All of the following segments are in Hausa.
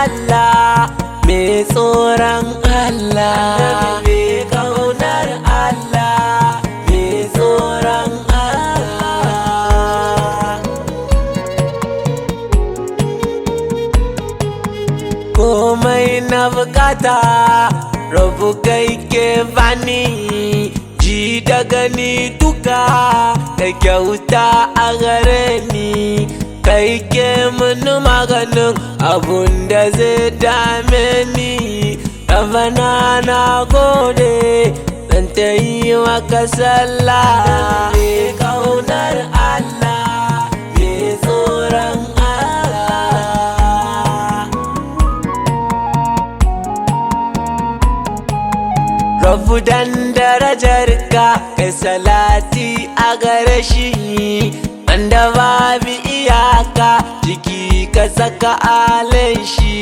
Allah, mai tsoron Allah, mai kaunar Allah, mai tsoron Allah. Komai na bukata rabu kai ke bani, ji da gani duka da kyauta a gare ni. Kai ke mun maganin abun da zai dame ni. Rabana na gode, zan ta yi maka sallah. Mai kaunar Allah, mai tsoron Allah. Rabu dan darajarka, kai salati a gare shi, wanda babu iyaka jiki ka saka alai shi.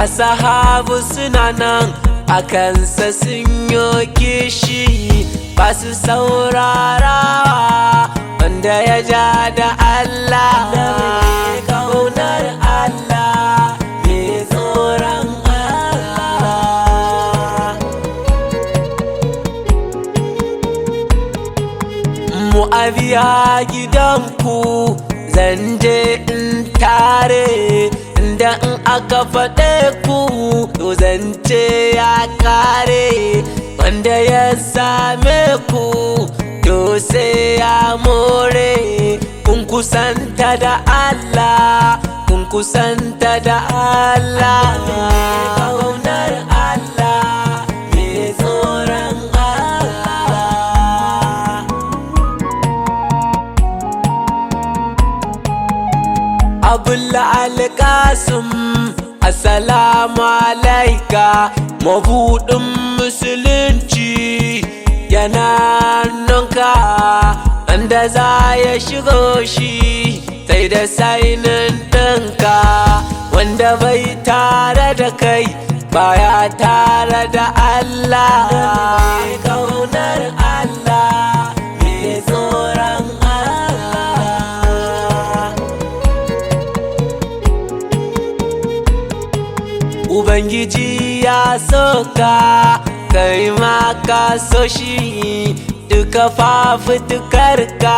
Asahabu suna nan a kansa sun yoke shi, ba su saurarawa wanda ya ja da Allah. Mai kaunar Allah, mai tsoron Allah. Mu'awiya gidanku zan je in tare, inda in aka faɗe ku to zance ya kare. Wanda ya same ku to sai ya more. Kun kusanta da Allah, kun kusanta da Allah. Mai kaunar Allah, mai tsoron Allah. Abulla alƙasum, assalamu alaika. Mabuɗin musulunci yana nunka, wanda za ya shigo shi sai da sainin ɗinka. Wanda bai tare da kai baya tare da Allah. Mai kaunar Allah, mai tsoron Allah. Ubangiji ya soka, kai ma ka so shi. Duka fafutukarka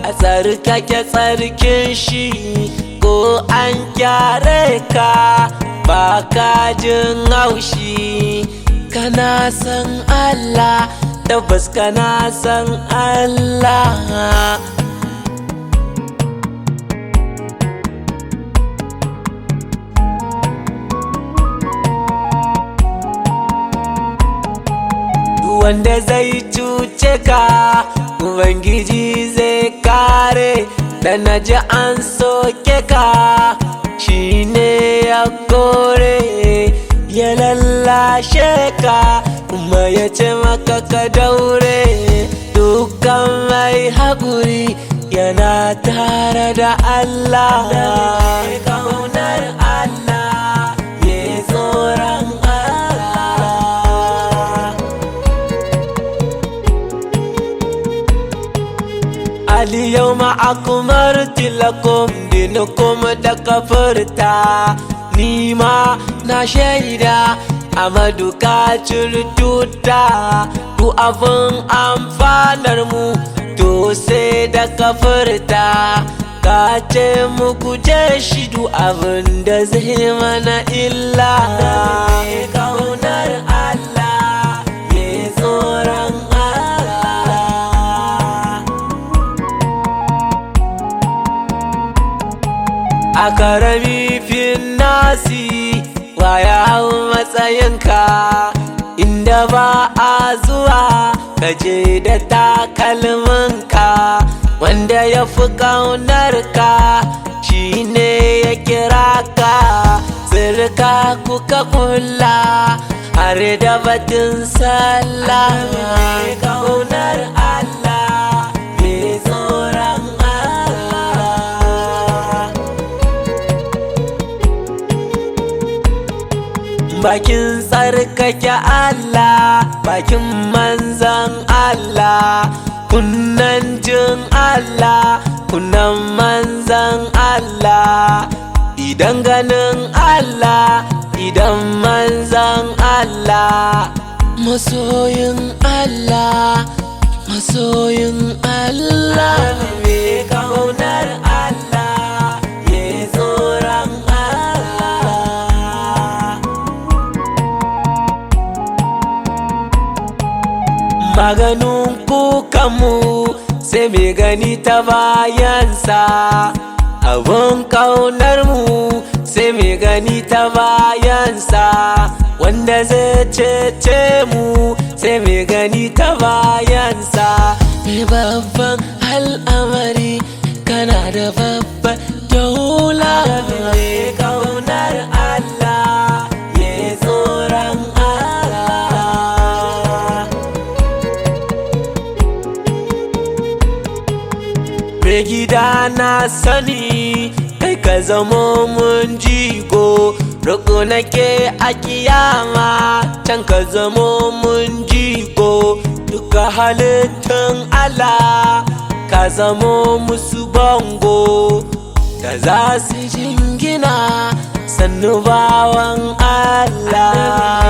a tsarkake tsarkin shi. Ko an kyare ka ba ka jin haushi. Kana san Allah, tabbas kana san Allah. Wanda zai cuce ka, Ubangiji zai kare. Da na ji an soke ka, shi ne ya kore. Ya lallashe ka, kuma ya ce maka ka daure. Dukkan mai haƙuri yana tare da Allah. Mai kaunar Allah, mai tsoron Al-yawma akmaltu lakum dinakum da kafirta. Ni ma na shaida Amadu ka tuta. Du abin amfanar mu to sai da kafirta. Ka ce mu guje shi du abin da zai mana illa. Mai kaunar Allah, mai tsoron a karami fin nasi, wa ya hau matsayinka inda ba a zuwa. Kaje da takalminka, wanda ya fi ƙaunarka shi ne ya kira ka. Sirka kuka kula har da batun sallah. Mai ƙaunar Allah, mai tsoron bakin tsarkake Allah, bakin manzan Allah. Kunnan jin Allah, kunnan manzan Allah. idan ganin Allah, idan manzan Allah. Masoyin Allah, masoyin Allah, mai kaunar Allah, ya tsoron Allah. Maganin kukanmu sai mai gani ta bayansa, abun ƙaunarmu sai mai gani ta bayansa, wanda zai cece mu sai mai gani ta bayansa. Mai babban al'amari kana da babban daula, mai ƙaunar Allah, ya tsoron Allah. Mai gida na sani kai ka zamo mun jigo, roƙo nake a kiyama can ka zamo mun jigo. Duka halittun Allah ka zamo musu bango, da za su jingina sannu bawan Allah.